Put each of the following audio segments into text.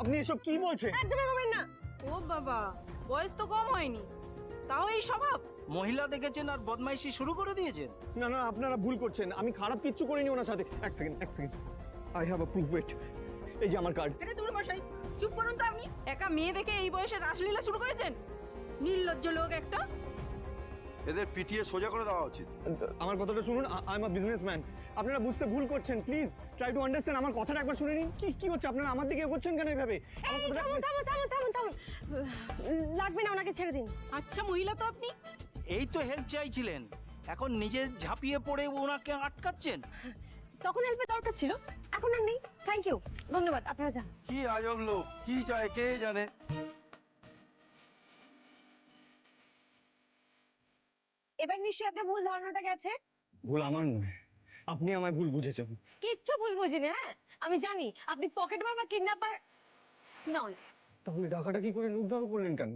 আপনি এসব কি বলছেন? একদমই করবেন না। ও বাবা, বয়স তো কম হয়নি, তাও এই স্বভাব। মহিলা দেখেছেন আর বদমাইশি শুরু করে দিয়েছেন। না না, আপনারা ভুল করছেন। আমি খারাপ কিচ্ছু করিনি ওনার সাথে। এক second. I have a proof. Wait, এই যে আমার কার্ড। এটা দূর বসাই, চুপ করুন তো আপনি। একা মেয়ে দেখে এই বয়সে রাসলীলা শুরু করেছেন? নির্লজ্জ লোক একটা। এদের পিটিয়ে সোজা করে দেওয়া উচিত। আমার কথাটা শুনুন। I am a businessman. আপনারা বুঝতে ভুল করছেন। Please try to understand. আমার কথাটা একবার শুনে নিন। কি হচ্ছে? আপনারা আমার দিকে এগোচ্ছেন কেন এভাবে? আমার কথাটা থামুন। লাগবে না, ওনাকে ছেড়ে দিন। আচ্ছা মহিলা তো আপনি। এই তো হেল্প চাইছিলেন, এখন নিজে ঝাঁপিয়ে পড়ে ওনাকে আটকাচ্ছেন। তখন হেল্পের দরকার ছিল, এখন আর নেই। থ্যাংক ইউ, ধন্যবাদ। আপনারা যান। কি আজব লোক, কি চায় কে জানে। এবার নিশ্চয়ই আপনার ভুল ধারণাটা গেছে। ভুল আমার নয়, আপনি আমায় ভুল বুঝেছেন। কিচ্ছু ভুল বুঝিনি। হ্যাঁ, আমি জানি আপনি পকেটমার বা কিডন্যাপার নন। তাহলে টাকাটা কি করে উদ্ধার করলেন কেন?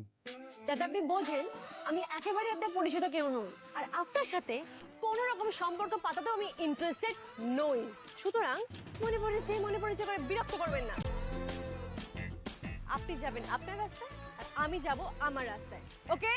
যাতে আপনি বোঝেন আমি একেবারে আপনার পরিচিত কেউ নই, আর আপনার সাথে কোনো রকম সম্পর্ক পাতাতেও আমি ইন্টারেস্টেড নই। সুতরাং মনে পড়েছে করে বিরক্ত করবেন না। আপনি যাবেন আপনার রাস্তায়, আর আমি যাব আমার রাস্তায়। ওকে?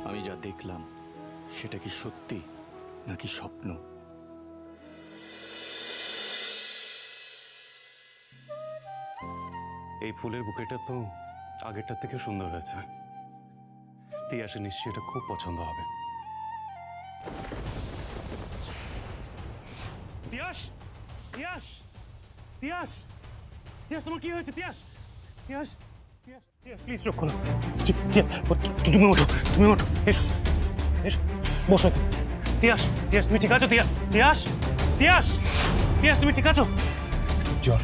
আমি যা দেখলাম সেটা কি সত্যি নাকি স্বপ্ন? এই ফুলের বুকেটা তো আগেরটার থেকে সুন্দর হয়েছে। তিয়াসে নিশ্চয়ই এটা খুব পছন্দ হবে। তিয়াস, তিয়াস, তিয়াস, তিয়াস, তোমার কি হয়েছে? তিয়াস, তিয়াস, তিয়াস, তিয়াস, প্লিজ চোখ খোলো। তুমি ওঠো, এসো, বসো। তিয়াস, তিয়াস, তুমি ঠিক আছো? তিয়াস, তুমি ঠিক আছো? জল।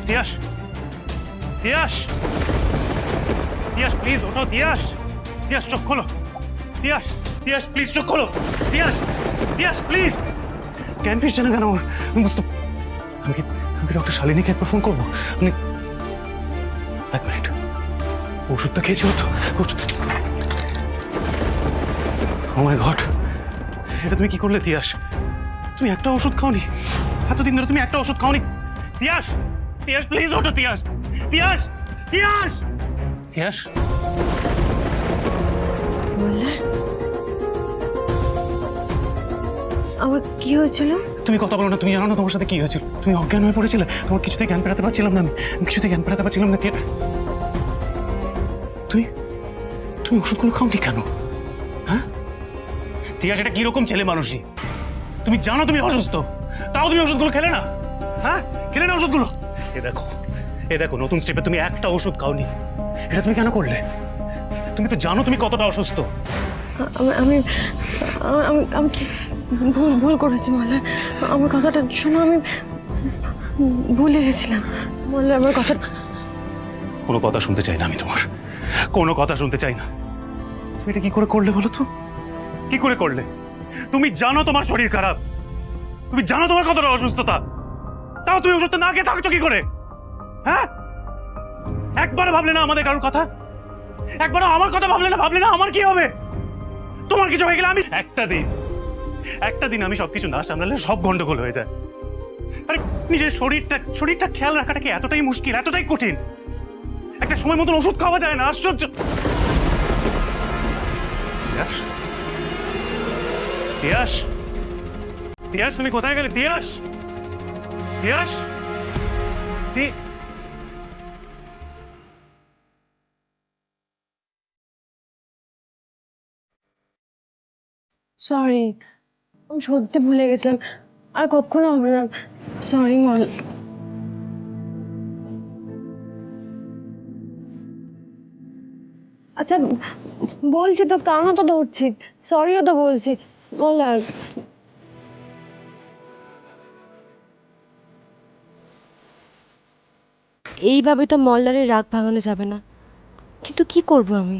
তিয়াস, প্লিজ ওঠো। তিয়াস, চোখ খোলো। তিয়াস, প্লিজ চোখ খোলো। তিয়াস, প্লিজ। জ্ঞান ফিরছে না কেন? আমি বুঝতে, আমি কি ডক্টর শালিনীকে একবার ফোন করবো? আপনি এক মিনিট, ওষুধটা খেয়েছিল তো? ও মাই গড, এটা তুমি কি করলে তিয়াস? তুমি একটা ওষুধ খাওনি এতদিন ধরে, তুমি একটা ওষুধ খাওনি। তিয়াস, প্লিজ ওঠো। তিয়াস, আমার কি হয়েছিল? তুমি কথা বলো না। তুমি জানো না তোমার সাথে কি হয়েছিল? তুমি অজ্ঞান হয়ে পড়েছিলে। আমার কিছুতেই জ্ঞান ফেরাতে পারছিলাম না। আমি কিছুতেই জ্ঞান ফেরাতে পারছিলাম না। তুমি ওষুধগুলো খাওনি কেন? হ্যাঁ তিয়াস, এটা কিরকম ছেলে মানুষই? তুমি জানো তুমি অসুস্থ, তাও তুমি ওষুধগুলো খেলে না। হ্যাঁ, খেলে না ওষুধগুলো। এ দেখো নতুন স্টেপে তুমি একটা ওষুধ খাওনি। এটা তুমি কেন করলে? তুমি তো জানো তুমি কতটা অসুস্থ। আমি ভুল করেছি মহল্লা। আমার কথাটা শোনো, আমি ভুলে গেছিলাম মহল্লা। আমার কথা, কোনো কথা শুনতে চাই না আমি তোমার, কোনো কথা শুনতে চাই না। তুমি এটা কি করে করলে বলো তো? কি করে করলে? তুমি জানো তোমার শরীর খারাপ, তুমি জানো তোমার কতটা অসুস্থতা, তাও তুমি ওষুধটা না খেয়ে থাকছো কি করে? হ্যাঁ, একবার ভাবলে না আমাদের কারোর কথা? একবার আমার কথা ভাবলে না আমার কি হবে? তোমার কিছু হয়ে গেলে আমি একটা দিন আমি সবকিছু না সামলালে সব গন্ডগোল হয়ে যায়। আরে নিজের শরীরটা খেয়াল রাখাটা কি এতটাই মুশকিল, এতটাই কঠিন? একটা সময় মতন ওষুধ খাওয়া যায় না? আশ্চর্য। তিয়াস, তুমি কোথায় গেলে? তিয়াস, সরি, আমি সত্যি ভুলে গেছিলাম। আর কখনো হবে না। সরি মল। আচ্ছা বলছি তো, কানও তো ধরছি, সরিও তো বলছি। মল্লার, এইভাবে তো মল্লারের রাগ ভাঙানো যাবে না, কিন্তু কি করব আমি?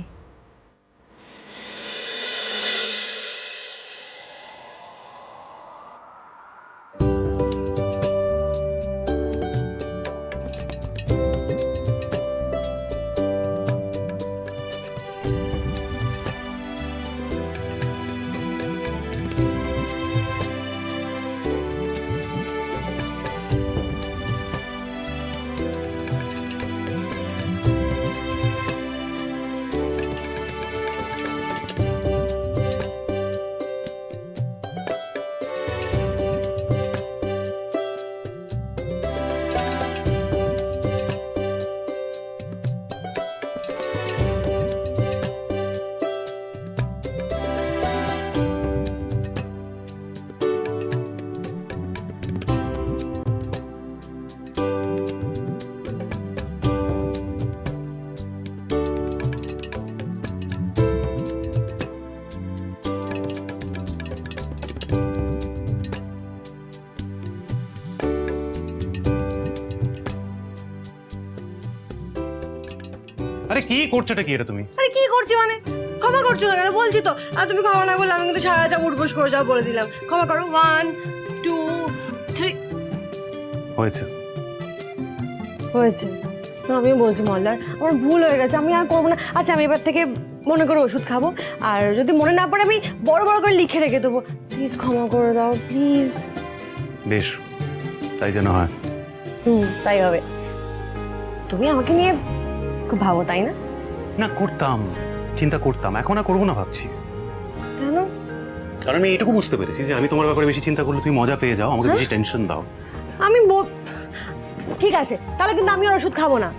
আরে কি করছোটা কি এটা তুমি? আরে কি করছি মানে? ক্ষমা করছো না কেন? বলছি তো, আর তুমি ক্ষমা না করলে আমি কিন্তু সারা রাত উঠবোস করে যাও বলে দিলাম। ক্ষমা করো। 1 2 3। হয়েছে। হয়েছে না, আমিও বলছি মল্লার, আমার ভুল হয়ে গেছে, আমি আর করবো না। আচ্ছা আমি এবার থেকে মনে করে ওষুধ খাবো, আর যদি মনে না পড়ে আমি বড় বড় করে লিখে রেখে দেবো। প্লিজ ক্ষমা করে দাও, প্লিজ। বেশ, তাই যেন হয়। তাই হবে। তুমি আমাকে নিয়ে খুব ভাবো, তাই না? না, করতাম, চিন্তা করতাম, এখন আর করবো না ভাবছি। কেন? কারণ আমি এইটুকু বুঝতে পেরেছি যে আমি তোমার ব্যাপারে বেশি চিন্তা করলে তুমি মজা পেয়ে যাও, আমাকে বেশি টেনশন দাও। আমি ঠিক আছে, তাহলে কিন্তু আমি আর ওষুধ খাবো না।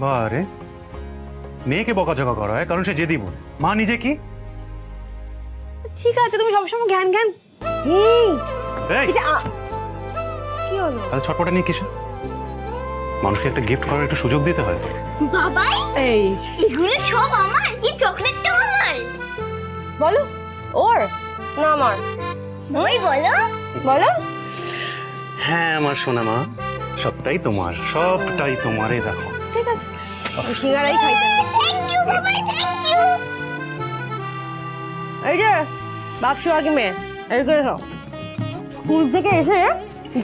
বারে, মেয়েকে বকাঝকা করা হয় কারণ সে জেদি বোন, মা নিজে কি? ঠিক আছে, তুমি সবসময় জ্ঞান জ্ঞান। এই, কি হলো? তাহলে ছটপটা নিয়ে কিসে? মানুষকে একটা গিফট করার একটু সুযোগ দিতে হয়। বাবাই, এই এগুলো সব আমার, এই চকলেটটা আমার। বলো, ওর না আমার? বাবাই বলো। বলো। হ্যাঁ আমার সোনা মা, সবটাই তোমার, সবটাই তোমার। এই দেখো। ঠিক আছে, আমি সিঙ্গারাই খাই। থ্যাংক ইউ বাবাই, থ্যাংক ইউ। এই যে বাপসু আগে মেয়ে, এই করে খাও। স্কুল থেকে এসে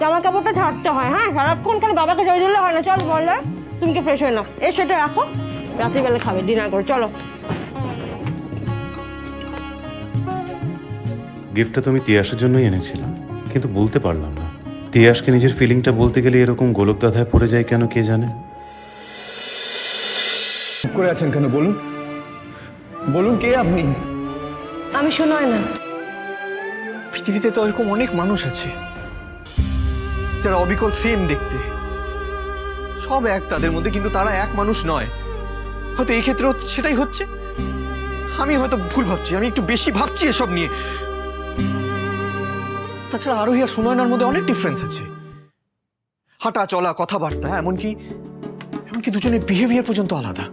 জামা কাপড়টা ছাড়তে হয়, হ্যাঁ? সারাক্ষণ খালি বাবাকে জয় দিলে হয় না। চল বললে, তুমি কি ফ্রেশ হয়ে নাও, এর সেটা রাখো, রাত্রিবেলা খাবে, ডিনার করে। চলো। গিফটটা তো আমি তিয়াসের জন্যই এনেছিলাম, কিন্তু বলতে পারলাম না। তিয়াসকে নিজের ফিলিংটা বলতে গেলে এরকম গোলক দাধায় পড়ে যায় কেন কে জানে। চুপ করে আছেন কেন? বলুন, বলুন কে আপনি? আমি শোনায় না। পৃথিবীতে তো এরকম অনেক মানুষ আছে যারা অবিকল সেম দেখতে, সব এক তাদের মধ্যে, কিন্তু তারা এক মানুষ নয়। হয়তো এই ক্ষেত্রে সেটাই হচ্ছে। আমি হয়তো ভুল ভাবছি, আমি একটু বেশি ভাবছি এসব নিয়ে। তাছাড়া আরোহী আর সুনয়নার মধ্যে অনেক ডিফারেন্স আছে, হাঁটা চলা, কথাবার্তা, এমনকি দুজনের বিহেভিয়ার পর্যন্ত আলাদা।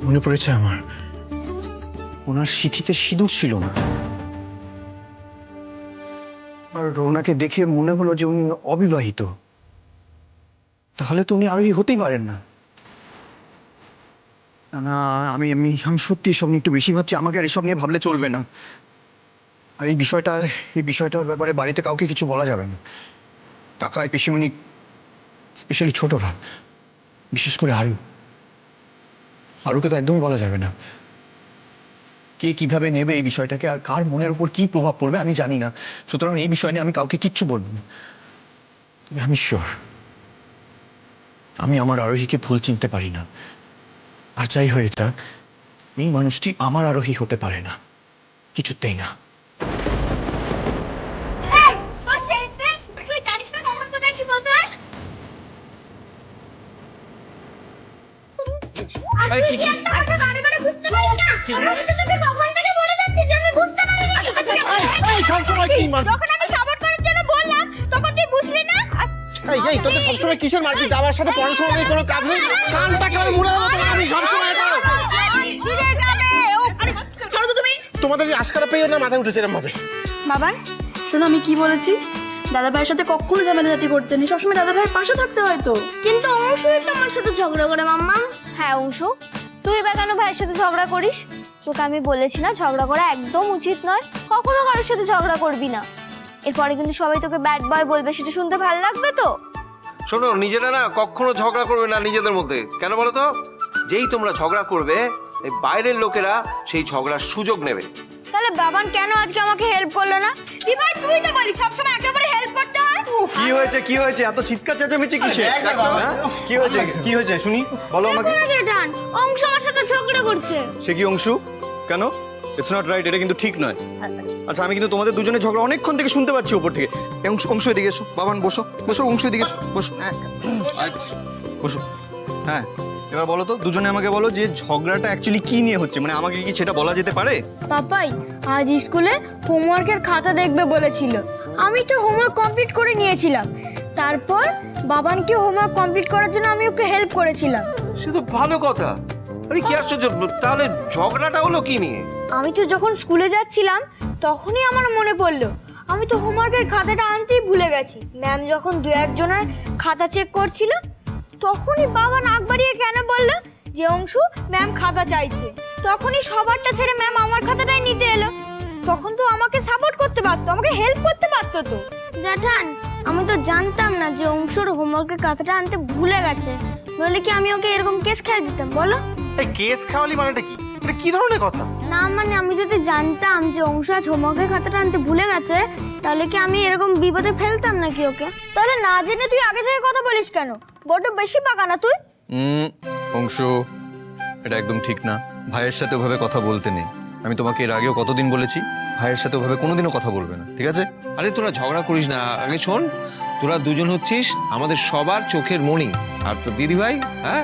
মনে পড়েছে আমার, ওনার সিঁথিতে সিঁদুর ছিল না। আর ওনাকে দেখে মনে হলো যে উনি অবিবাহিত। তাহলে তো উনি আরোহী হতেই পারেন না। না, আমি আমি আমি সত্যি এসব নিয়ে একটু বেশি ভাবছি। আমাকে আর এসব নিয়ে ভাবলে চলবে না। আর এই বিষয়টার ব্যাপারে বাড়িতে কাউকে কিছু বলা যাবে না। কাকাই, পিসিমণি, স্পেশালি ছোটরা, বিশেষ করে আরুকে তো একদমই বলা যাবে না। কে কিভাবে নেবে এই বিষয়টাকে, আর কার মনের উপর কি প্রভাব পড়বে আমি জানি না। সুতরাং এই বিষয় নিয়ে আমি কাউকে কিচ্ছু বলবো না। তবে আমি শিওর আমি আমার আরোহীকে ভুল চিনতে পারি না। আর যাই হয়ে যাক, এই মানুষটি আমার আরোহী হতে পারে না, কিছুতেই না। তুই জানিস না কখন কোথায় কি বলতে হয়? আর তুই কি একটা কথা বারে বারে বুঝতে পারিস না? আমি তো তোকে কখন থেকে বলে যাচ্ছি যে আমি বুঝতে পারিনি। যখন আমি সাপোর্ট করার জন্য বললাম তখন তুই বুঝলি না? এই তোদের সবসময় কিসের মারপিট? আমার সাথে পড়াশোনা নেই, কোনো কাজ নেই, কানটা কেমন মুড়ে দেবো তোমার আমি সবসময়। ছিঁড়ে যাবে। ও আরে ছাড়ো তো তুমি। তোমাদের এই আজকারা পেয়ে না মাথায় উঠেছে এরকম ভাবে। বাবান শোনো আমি কি বলেছি, দাদা ভাইয়ের সাথে কখনো ঝামেলাঝাটি করতে নেই, সবসময় দাদা ভাইয়ের পাশে থাকতে হয় তো। কিন্তু অংশুই তো আমার সাথে ঝগড়া করে মাম্মা। হ্যাঁ অংশু, তুই বা কেন ভাইয়ের সাথে ঝগড়া করিস? তোকে আমি বলেছি না ঝগড়া করা একদম উচিত নয়, কখনো কারোর সাথে ঝগড়া করবি না। এরপরে কিন্তু সবাই তোকে ব্যাড বয় বলবে, সেটা শুনতে ভালো লাগবে তো? শোনো, নিজেরা না কখনো ঝগড়া করবে না নিজেদের মধ্যে। কেন বলো তো? যেই তোমরা ঝগড়া করবে এই বাইরের লোকেরা সেই ঝগড়ার সুযোগ নেবে। তাহলে বাবান কেন আজকে আমাকে হেল্প করলো না? দিভাই তুই তো বলিস সবসময় একেবারে হেল্প করতে হয়। কি হয়েছে কি হয়েছে? এত চিৎকার চেঁচামেচি কিসে? হ্যাঁ? কি হয়েছে কি হয়েছে শুনি, বলো আমাকে। দেখো না জেঠান, অংশু আমার সাথে ঝগড়া করছে। সে কি অংশু? কেন? ইটস নট রাইট, এটা কিন্তু ঠিক নয়। আচ্ছা আমি কিন্তু তোমাদের দুজনের ঝগড়া অনেকক্ষণ থেকে শুনতে পাচ্ছি উপর থেকে। অংশু এদিকে এসো, বাবান বসো বসো, অংশু এদিকে এসো, বসো। হ্যাঁ বসো। হ্যাঁ এবার বলো তো, দুজনে আমাকে বলো যে ঝগড়াটা অ্যাকচুয়ালি কি নিয়ে হচ্ছে, মানে আমাকে কি সেটা বলা যেতে পারে? পাপাই আজ স্কুলে হোমওয়ার্কের খাতা দেখবে বলেছিল, আমি তো হোমওয়ার্ক কমপ্লিট করে নিয়েছিলাম। তারপর বাবানকে হোমওয়ার্ক কমপ্লিট করার জন্য আমি ওকে হেল্প করেছিলাম। সে তো ভালো কথা। আরে কি আশ্চর্য, তাহলে ঝগড়াটা হলো কি নিয়ে? আমি তো যখন স্কুলে যাচ্ছিলাম তখনই আমার মনে পড়লো আমি তো হোমওয়ার্কের খাতাটা আনতেই ভুলে গেছি। ম্যাম যখন দু একজনের খাতা চেক করছিল তখনই বাবা নাক বাড়িয়ে কেন বললো যে অংশু ম্যাম খাতা চাইছে। তখনই সবারটা ছেড়ে ম্যাম আমার খাতাটাই নিতে এলো। তখন তো আমাকে সাপোর্ট করতে পারতো, আমাকে হেল্প করতে পারতো তো। জ্যাঠান আমি তো জানতাম না যে অংশুর হোমওয়ার্কের খাতাটা আনতে ভুলে গেছে, নইলে কি আমি ওকে এরকম কেস খেয়ে দিতাম বলো? এই কেস খাওয়ালি মানেটা কি? এটা কি ধরনের কথা? না মানে আমি যদি জানতাম যে অংশু আজ হোমওয়ার্কের খাতাটা আনতে ভুলে গেছে তাহলে কি আমি এরকম বিপদে ফেলতাম নাকি ওকে? তাহলে না জেনে তুই আগে থেকে কথা বলিস কেন? বড্ড বেশি পাকা না তুই? অংশু এটা একদম ঠিক না, ভাইয়ের সাথে ওভাবে কথা বলতে নেই। আমি তোমাকে এর আগেও কতদিন বলেছি ভাইয়ের সাথে ওভাবে কোনোদিনও কথা বলবে না, ঠিক আছে? আরে তোরা ঝগড়া করিস না। আগে শোন, তোরা দুজন হচ্ছিস আমাদের সবার চোখের মণি। আর তোর দিদি ভাই, হ্যাঁ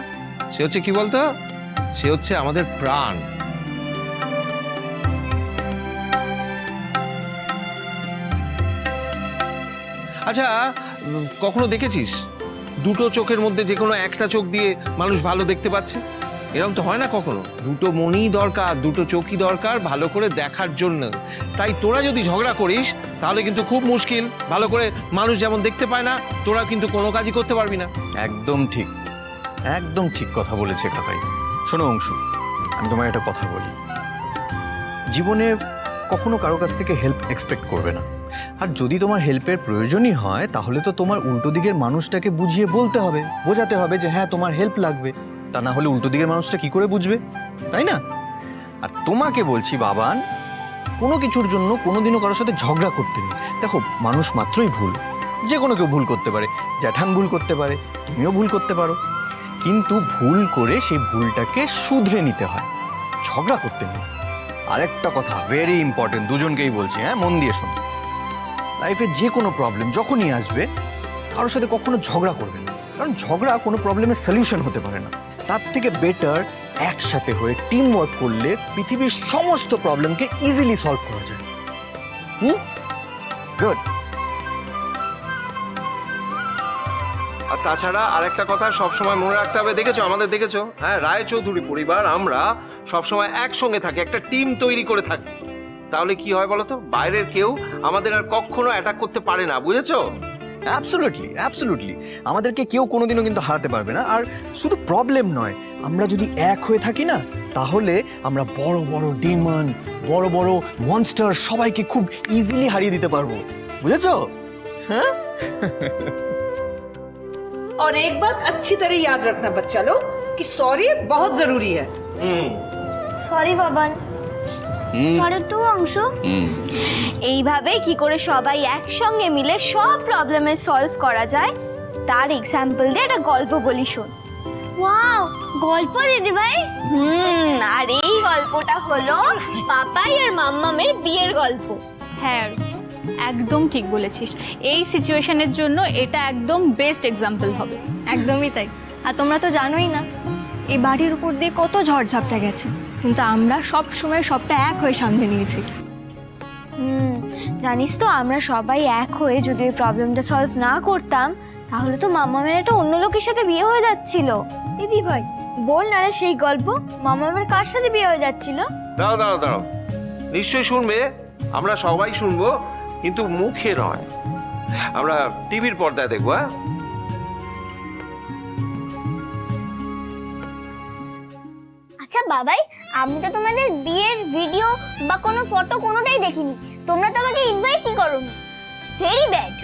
সে হচ্ছে কি বলতো, সে হচ্ছে আমাদের প্রাণ। আচ্ছা কখনো দেখেছিস দুটো চোখের মধ্যে যে কোনো একটা চোখ দিয়ে মানুষ ভালো দেখতে পাচ্ছে? এরকম তো হয় না কখনো। দুটো মনই দরকার, দুটো চোখই দরকার ভালো করে দেখার জন্য। তাই তোরা যদি ঝগড়া করিস তাহলে কিন্তু খুব মুশকিল। ভালো করে মানুষ যেমন দেখতে পায় না, তোরা কিন্তু কোনো কাজই করতে পারবি না। একদম ঠিক, একদম ঠিক কথা বলেছে কাকাই। শোনো অংশু, আমি তোমায় একটা কথা বলি, জীবনে কখনো কারো কাছ থেকে হেল্প এক্সপেক্ট করবে না। আর যদি তোমার হেল্পের প্রয়োজনই হয় তাহলে তো তোমার উল্টো দিকের মানুষটাকে বুঝিয়ে বলতে হবে, বোঝাতে হবে যে হ্যাঁ তোমার হেল্প লাগবে। তা না হলে উল্টো দিকের মানুষটা কি করে বুঝবে, তাই না? আর তোমাকে বলছি বাবান, কোনো কিছুর জন্য কোনোদিনও কারোর সাথে ঝগড়া করতে নেই। দেখো মানুষ মাত্রই ভুল, যে কোনো কেউ ভুল করতে পারে, জ্যাঠান ভুল করতে পারে, তুমিও ভুল করতে পারো, কিন্তু ভুল করে সেই ভুলটাকে শুধরে নিতে হয়, ঝগড়া করতে নেই। আরেকটা কথা ভেরি ইম্পর্টেন্ট, দুজনকেই বলছি, হ্যাঁ মন দিয়ে শোনো। লাইফে যে কোনো প্রবলেম যখনই আসবে কারোর সাথে কখনো ঝগড়া করবে না, কারণ ঝগড়া কোনো প্রবলেমের সলিউশন হতে পারে না। তার থেকে বেটার একসাথে হয়ে টিম ওয়ার্ক করলে পৃথিবীর সমস্ত প্রবলেমকে ইজিলি সলভ করা যায়। গুড। আর তাছাড়া আরেকটা কথা সবসময় মনে রাখতে হবে, দেখেছো আমাদের, দেখেছো হ্যাঁ রায়চৌধুরী পরিবার আমরা সবসময় একসঙ্গে থাকি, একটা টিম তৈরি করে থাকি। তাহলে কি হয় বলতো, বাইরের কেউ আমাদের আর কখনো অ্যাটাক করতে পারে না, বুঝেছো? অ্যাবসলিউটলি অ্যাবসলিউটলি, আমাদেরকে কেউ কোনোদিনও কিন্তু হারাতে পারবে না। আর শুধু প্রবলেম নয়, আমরা যদি এক হয়ে থাকি না তাহলে আমরা বড় বড় ডেমন, বড় বড় মনস্টার সবাইকে খুব ইজিলি হারিয়ে দিতে পারবো, বুঝেছো? হ্যাঁ। और एक बात अच्छी तरह याद रखना बच्चा लोग कि सॉरी बहुत जरूरी है। সরি বাবান। সরি তো অংশু। এইভাবে কি করে সবাই একসঙ্গে মিলে সব প্রবলেমের সলভ করা যায় তার এক্সাম্পল দিয়ে একটা গল্প বলি, শোন। ওয়াও, গল্প দিদি ভাই? আর এই গল্পটা হলো পাপাই আর মাম্মামের বিয়ের গল্প। হ্যাঁ একদম ঠিক বলেছিস, এই সিচুয়েশনের জন্য এটা একদম বেস্ট এক্সাম্পল হবে। একদমই তাই। আর তোমরা তো জানোই না এই বাড়ির উপর দিয়ে কত ঝড়ঝাপটা গেছে, কিন্তু আমরা সব সময় সবটা এক হয়ে সামলে নিয়েছি। জানিস তো, আমরা সবাই এক হয়ে যদি এই প্রবলেমটা সলভ না করতাম, তাহলে তো মামামের একটা অন্য লোকের সাথে বিয়ে হয়ে যাচ্ছিল। দিদি ভাই বল না রে সেই গল্প, মামামের কার সাথে বিয়ে হয়ে যাচ্ছিল? দাঁড়াও দাঁড়াও দাঁড়াও, নিশ্চয়ই শুনবে, আমরা সবাই শুনবো, কিন্তু মুখে নয়, আমরা টিভির পর্দায় দেখবো। হ্যাঁ, আচ্ছা বাবাই, আমি তো তোমাদের বিয়ের ভিডিও বা কোনো ফটো কোনোটাই দেখিনি। তোমরা তো আমাকে ইনভাইটই করোনি। Very bad.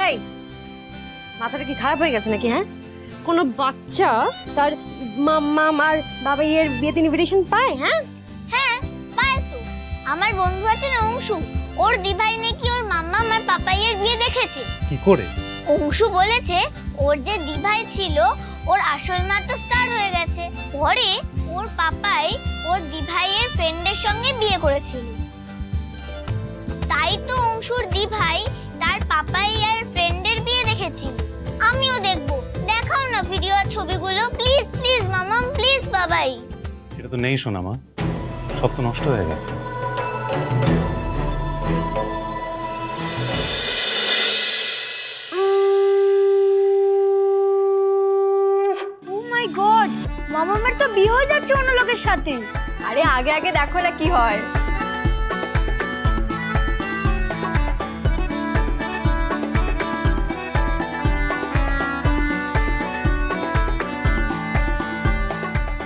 এই মাথাটা কি খারাপ হয়ে গেছে নাকি? হ্যাঁ, কোনো বাচ্চা তার মাম্মা আর বাবাইয়ের বিয়েতে ইনভিটেশন পায়? হ্যাঁ হ্যাঁ পায় তো। আমার বন্ধু আছে না অংশু, ওর দিভাই নাকি ওর মাম্মা আর পাপাইয়ের বিয়ে দেখেছে। কি করে? অংশু বলেছে ওর যে দিভাই ছিল ওর আসল মা তো স্টার হয়ে গেছে, পরে ওর পাপাই ওর দিভাইয়ের ফ্রেন্ডের সঙ্গে বিয়ে করেছিল। তাই তো অংশুর দিভাই তার পাপাই আর ফ্রেন্ডের বিয়ে দেখেছিল। আমিও দেখবো, দেখাও না ভিডিও আর ছবিগুলো প্লিজ প্লিজ মামাম প্লিজ বাবাই। এটা তো নেই শোনা মা, সব তো নষ্ট হয়ে গেছে। ও মাই গড, মামামের তো বিয়ে হয়ে যাচ্ছে অন্য লোকের সাথে। আরে আগে আগে দেখো না কি হয়।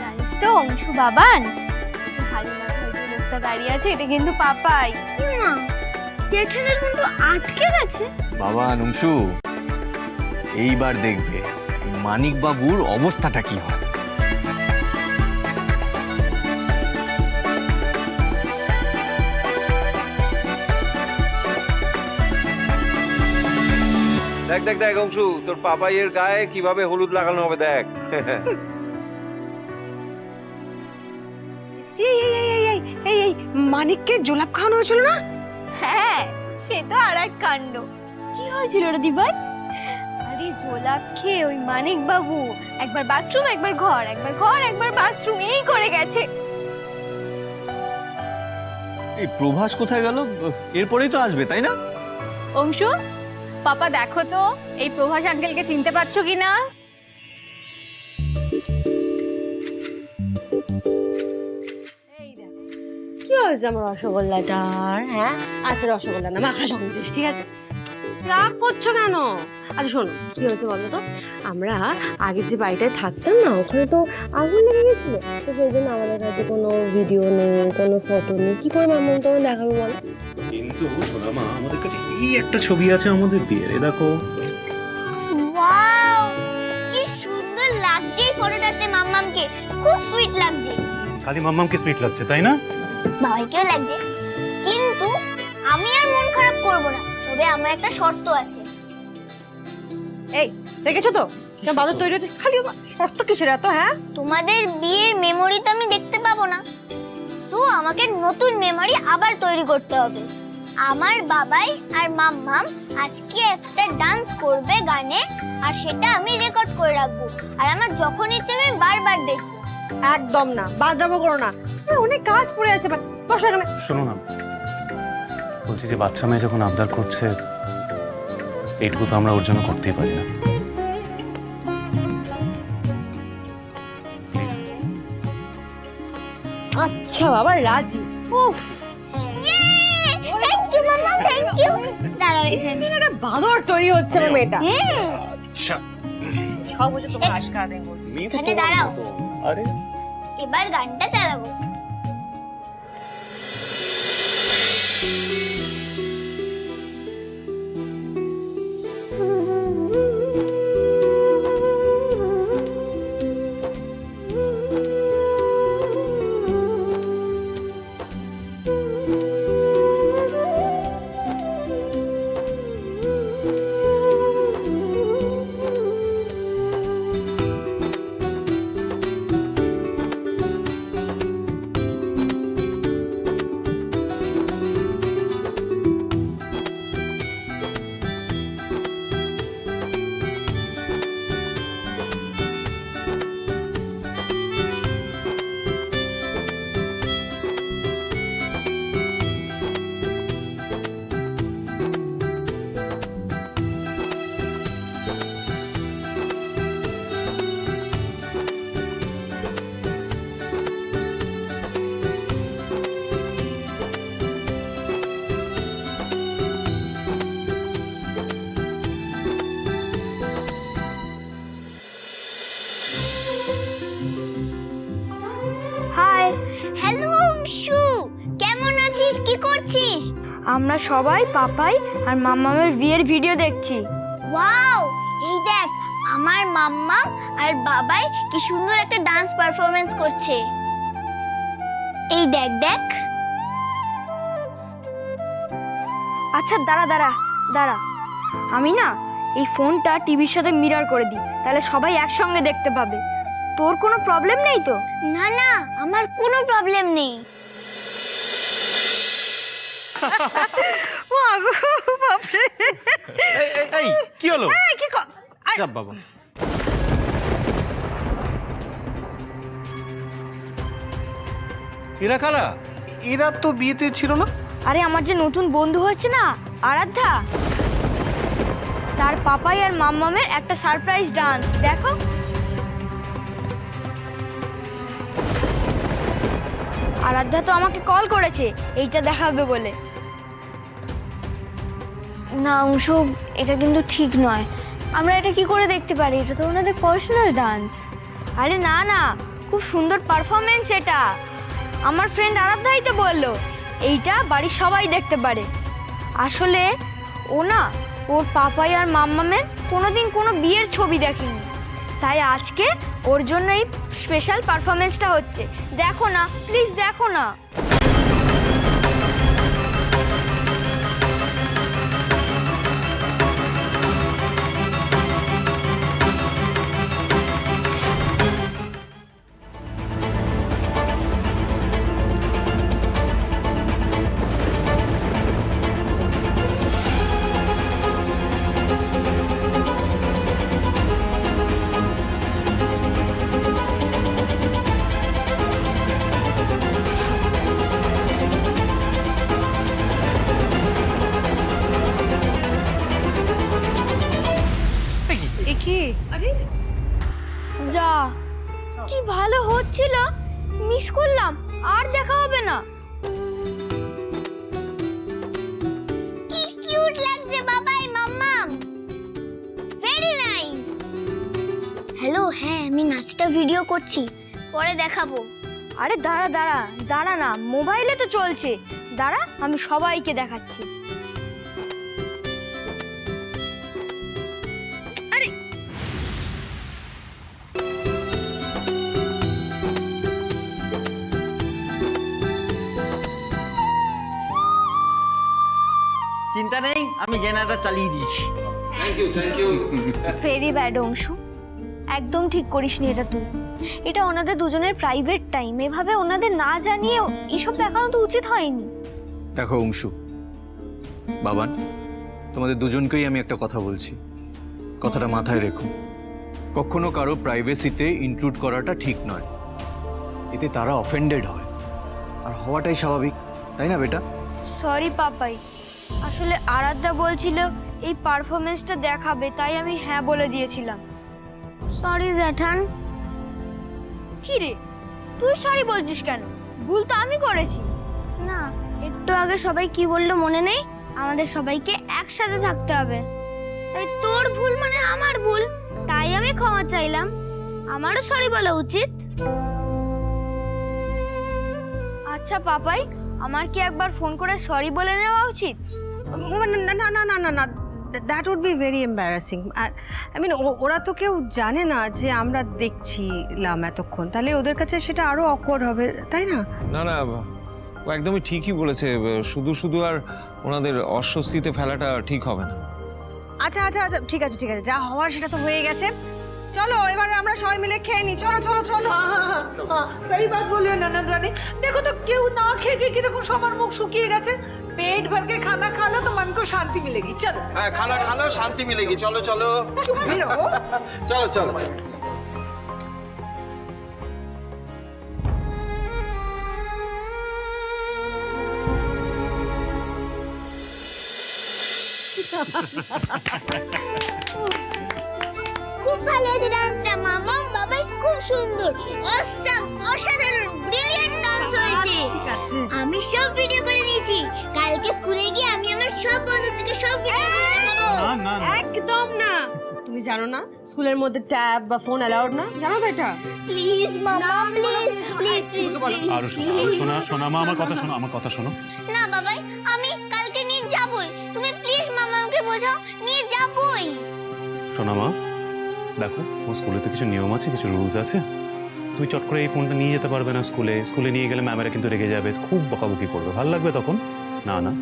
জানিস তো অংশু বাবান, যে হাড়ি মাথায় যে লোকটা দাঁড়িয়ে আছে এটা কিন্তু পাপাই। মা, জেঠানের মুন্ডু আটকে গেছে। বাবা নংশু, এইবার দেখবে মানিক বাবুর অবস্থাটা কি হয়। দেখ দেখ দেখ অংশু, তোর পাপাইয়ের গায়ে কিভাবে হলুদ লাগানো হবে দেখ। এই এই এই এই এই এই মানিককে জোলাপ খাওয়ানো হয়েছিল না? হ্যাঁ, সে তো আর এক কাণ্ড। কি হয়েছিল রে দিভাই? আরে জোলাপ খেয়ে ওই মানিক বাবু একবার বাথরুম একবার ঘর, একবার ঘর একবার বাথরুম এই করে গেছে। এই প্রভাস কোথায় গেল? এরপরেই তো আসবে তাই না? অংশু, পাপা দেখো তো এই প্রভাস আঙ্কেলকে চিনতে পারছো কিনা? কি হয়েছে আমার রসগোল্লাটার? হ্যাঁ আচ্ছা, রসগোল্লা না মাখা সন্দেশ, ঠিক আছে? রাগ করছো কেন? আচ্ছা শোনো, কি হয়েছে বলো তো, আমরা আগে যে বাড়িটায় থাকতাম না, ওখানে তো আগুন লেগে গেছিল, তো সেই জন্য আমাদের কাছে কোনো ভিডিও নেই, কোনো ফটো নেই, কি করে মামা তোমার দেখাবো বলো? কিন্তু শোনা মা, আমাদের কাছে এই একটা ছবি আছে আমাদের বিয়ের, এ দেখো। ওয়াও, কি সুন্দর লাগছে এই ফটোটাতে মাম্মামকে, খুব সুইট লাগছে। খালি মাম্মামকে সুইট লাগছে তাই না? বাবাইকেও লাগছে, কিন্তু আমি আর মন খারাপ করব না, তবে আমার একটা শর্ত আছে। এই দেখেছো তো বাজার তৈরি হচ্ছে, খালি শর্ত কিসের এত? হ্যাঁ, তোমাদের বিয়ের মেমোরি তো আমি দেখতে পাবো না, তো আমাকে নতুন মেমোরি আবার তৈরি করতে হবে। আমার বাবাই আর মাম্মাম আজকে একটা ডান্স করবে গানে, আর সেটা আমি রেকর্ড করে রাখবো, আর আমার যখন ইচ্ছে আমি বারবার দেখবো। একদম না, বাদরামো করো না, অনেক কাজ পড়ে আছে। বসো এখানে। শোনো না, বলছি যে বাচ্চা মেয়ে যখন আবদার করছে, এইটুকু তো আমরা ওর জন্য করতেই পারি না। প্লিজ। আচ্ছা বাবা রাজি। উফ, thank you mamma, thank you. দাঁড়াও এখানে। একটা বাদর তৈরি হচ্ছে আমার মেয়েটা। আচ্ছা, সব বুঝে তোমার আশকারা দেন বলছি। এখানে দাঁড়াও, আরে এবার গানটা চালাবো। আমরা সবাই পাপাই আর মাম্মামের বিয়ের ভিডিও দেখছি। ওয়াও, এই দেখ আমার মাম্মা আর বাবাই কি সুন্দর একটা ডান্স পারফরম্যান্স করছে। এই দেখ দেখ। আচ্ছা দাঁড়া দাঁড়া দাঁড়া, আমি না এই ফোনটা টিভির সাথে মিরর করে দিই, তাহলে সবাই একসঙ্গে দেখতে পাবে। তোর কোনো প্রবলেম নেই তো? না না, আমার কোনো প্রবলেম নেই। এই কি হলো? যাব বাবা। এরা কারা? এরা তো বিয়েতে ছিল না। আরে আমার যে নতুন বন্ধু হয়েছে না, আরাধ্যা, তার পাপাই আর মাম্মামের একটা সারপ্রাইজ ডান্স দেখো। আরাধ্যা তো আমাকে কল করেছে এইটা দেখাবে বলে। না অংশ, এটা কিন্তু ঠিক নয়। আমরা এটা কি করে দেখতে পারি? এটা তো ওনাদের পার্সোনাল ডান্স। আরে না না, খুব সুন্দর পারফরমেন্স এটা। আমার ফ্রেন্ড আরাধ্যাই তো বললো এইটা বাড়ির সবাই দেখতে পারে। আসলে ও না ওর পাপাই আর মাম্মামের কোনোদিন কোনো বিয়ের ছবি দেখেনি, তাই আজকে ওর জন্য এই স্পেশাল পারফরমেন্সটা হচ্ছে। দেখো না প্লিজ, দেখো না। যা, কি ভালো হচ্ছিল, মিস করলাম, আর দেখা হবে না। কি কিউট লাগছে বাবাই মাম্মাম, ভেরি নাইস। হ্যালো, হ্যাঁ আমি নাচটা ভিডিও করছি, পরে দেখাবো। আরে দাঁড়া দাঁড়া দাঁড়া না, মোবাইলে তো চলছে, দাঁড়া আমি সবাইকে দেখাচ্ছি। চিন্তা নেই, আমি জেনারেটর চালিয়ে দিয়েছি। ভেরি ব্যাড অংশু, একদম ঠিক করিসনি এটা তুই। এটা ওনাদের দুজনের প্রাইভেট টাইম, এভাবে ওনাদের না জানিয়ে এসব দেখানো তো উচিত হয়নি। দেখো অংশু, বাবান, তোমাদের দুজনকেই আমি একটা কথা বলছি, কথাটা মাথায় রেখো। কখনো কারো প্রাইভেসিতে ইন্ট্রুড করাটা ঠিক নয়, এতে তারা অফেন্ডেড হয়, আর হওয়াটাই স্বাভাবিক, তাই না বেটা? সরি পাপাই, আসলে আরাধ্যা বলছিল এই পারফরমেন্সটা দেখাবে, তাই আমি হ্যাঁ বলে দিয়েছিলাম। সরি জ্যাঠান। কি রে, তুই সরি বলছিস কেন? ভুল তো আমি করেছি। না, একটু আগে সবাই কি বললো মনে নেই? আমাদের সবাইকে একসাথে থাকতে হবে। তাই তোর ভুল মানে আমার ভুল, তাই আমি ক্ষমা চাইলাম। আমারও সরি বলা উচিত। আচ্ছা পাপাই, আমার কি একবার ফোন করে সরি বলে নেওয়া উচিত? না না না না না না, that would be very embarrassing. I mean ওরা তো কেউ জানে না যে আমরা দেখছিলাম এতক্ষণ, তাহলে ওদের কাছে সেটা আরো অকওয়ার্ড হবে, তাই না? না না, ও একদমই ঠিকই বলেছে। শুধু শুধু আর ওনাদের অস্বস্তিতে ফেলাটা ঠিক হবে না। আচ্ছা আচ্ছা আচ্ছা, ঠিক আছে ঠিক আছে, যা হওয়ার সেটা তো হয়ে গেছে। চলো এবারে আমরা সবাই মিলে খেয়ে নিই। চলো চলো চলো। सही बात बोल रही हो ननद रानी। देखो तो क्यों ना खेके किरকম সবার মুখ শুকিয়ে গেছে। पेट भर के खाना खा लो तो मन को शांति मिलेगी। चलो। হ্যাঁ, খানা খালো, শান্তি মিলেগি। চলো চলো चुप भी रहो। চলো চলো। খুব ভালো হয়েছে ডান্সটা মামা, বাবাই খুব সুন্দর, অসাম, অসাধারণ, ব্রিলিয়ান্ট ডান্স হয়েছে। ঠিক আছে। আমি সব ভিডিও করে নিয়েছি, কালকে স্কুলে গিয়ে আমি আমার সব বন্ধুদেরকে সব ভিডিও করে দেখাবো। একদম না। তুমি জানো না স্কুলের মধ্যে ট্যাব বা ফোন অ্যালাউড না, জানো তো এটা? প্লিজ মামা, প্লিজ প্লিজ প্লিজ আরো শোনা, শোনা মা, আমার কথা শোনো, আমার কথা শোনো। না বাবাই, আমি কালকে বলছো নিয়ে যাবই। শোনা মা, দেখো আমার স্কুলে তো কিছু নিয়ম আছে, কিছু রুলস আছে। তুই চট করে এই ফোনটা নিয়ে যেতে পারবে না স্কুলে নিয়ে গেলে ম্যামেরা কিন্তু রেগে যাবে, খুব বকাবকি করবে, ভালো লাগবে তখন না।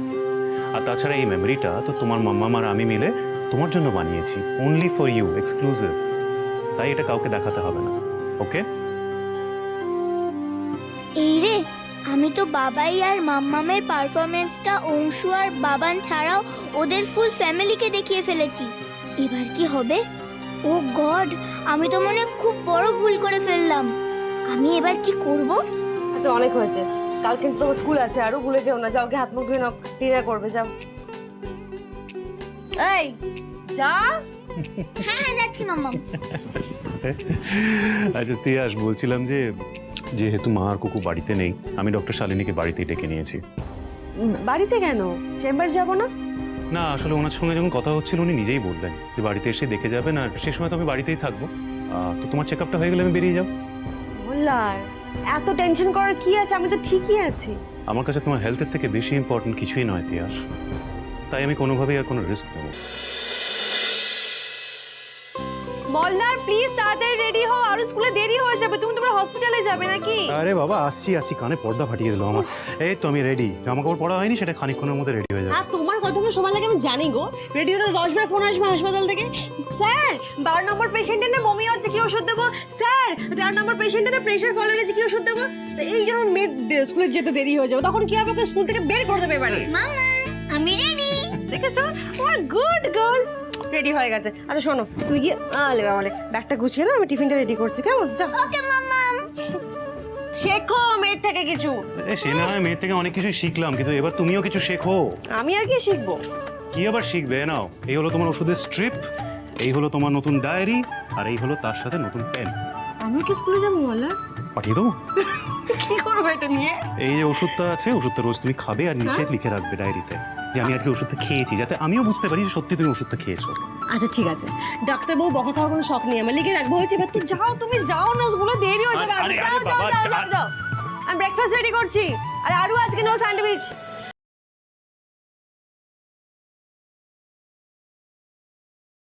আর তাছাড়া এই মেমোরিটা তো তোমার মাম্মা আর আমি মিলে তোমার জন্য বানিয়েছি, অনলি ফর ইউ, এক্সক্লুসিভ। তাই এটা কাউকে দেখাতে হবে না, ওকে? এই রে, আমি তো বাবাই আর মাম্মামের পারফরমেন্সটা অংশু আর বাবান ছাড়াও ওদের ফুল ফ্যামিলিকে দেখিয়ে ফেলেছি। এবার কি হবে? ও গড, আমি তো মনে খুব বড় ভুল করে ফেললাম। আমি এবার কি করব? আচ্ছা অনেক হয়েছে, কাল কিন্তু তোমার স্কুল আছে, আরো ভুলে যেও না। যাও, হাত মুখ ধুয়ে নাও, ডিনার করবে, যাও। এই যা। হ্যাঁ যাচ্ছি মাম্মাম। আচ্ছা তিয়াস, বলছিলাম যে যেহেতু মা আর কুকু বাড়িতে নেই, আমি ডক্টর শালিনীকে বাড়িতেই ডেকে নিয়েছি। বাড়িতে কেন? চেম্বার যাব না? না, আসলে ওনার সঙ্গে যখন কথা হচ্ছিল উনি নিজেই বললেন যে বাড়িতে এসে দেখে যাবেন, আর সে সময় তো আমি বাড়িতেই থাকবো। তো তোমার চেক আপটা হয়ে গেলে আমি বেরিয়ে যাও। মোল্লার, এত টেনশন করার কি আছে? আমি তো ঠিকই আছি। আমার কাছে তোমার হেলথের থেকে বেশি ইম্পর্টেন্ট কিছুই নয় তিয়াস, তাই আমি কোনোভাবেই আর কোনো রিস্ক নেব। মোল্লার প্লিজ তাড়াতাড়ি রেডি হও, আর স্কুলে দেরি হয়ে যাবে। তুমি তোমার হসপিটালে যাবে নাকি? আরে বাবা, আসছি কানে পর্দা ফাটিয়ে দিল আমার। এই তো আমি রেডি, জামা কাপড় পরা হয়নি, সেটা খানিকক্ষণের মধ্যে রেডি হয়ে যাবে। আর তোমার কতক্ষণ সময় লাগে আমি জানি গো। রেডি হতে 10 বার ফোন আসবে হাসপাতাল থেকে। স্যার 12 নম্বর পেশেন্টের না বমি হচ্ছে, কি ওষুধ দেবো? স্যার 13 নম্বর পেশেন্টের না প্রেশার ফল হয়েছে, কি ওষুধ দেবো? এই জন্য মেয়ের স্কুলে যেতে দেরি হয়ে যাবে, তখন কি হবে? ওকে স্কুল থেকে বের করে দেবে এবারে। মামা আমি রেডি। দেখেছো, ওর গুড গার্ল রেডি হয়ে গেছে। আচ্ছা শোনো, তুমি গিয়ে আলে বাবা ব্যাগটা গুছিয়ে নাও, আমি টিফিনটা রেডি করছি, কেমন? যাও। ওকে মাম্মাম। শেখো মেয়ের থেকে কিছু। সে না হয় মেয়ের থেকে অনেক কিছু শিখলাম, কিন্তু এবার তুমিও কিছু শেখো। আমি আর কি শিখবো? কি আবার শিখবে? নাও, এই হলো তোমার ওষুধের স্ট্রিপ, এই হলো তোমার নতুন ডায়েরি, আর এই হলো তার সাথে নতুন পেন। আমিও কি স্কুলে যাবো মোল্লা? পাঠিয়ে দেবো। কি করবো এটা নিয়ে? এই যে ওষুধটা আছে, ওষুধটা রোজ তুমি খাবে, আর নিচে লিখে রাখবে ডায়েরিতে যে আমি আজকে ওষুধটা খেয়েছি, যাতে আমিও বুঝতে পারি যে সত্যি তুমি ওষুধটা খেয়েছো। আচ্ছা ঠিক আছে, ডাক্তারবাবু বকা খাওয়ার কোনো শখ নেই আমার, লিখে রাখবো। হয়েছে, এবার তো যাও, তুমি যাও না, স্কুলে দেরি হয়ে যাবে। আরে, যাও বাবা, যাও যাও যাও। আমি ব্রেকফাস্ট রেডি করছি। আর আরও আজকে নো স্যান্ডউইচ।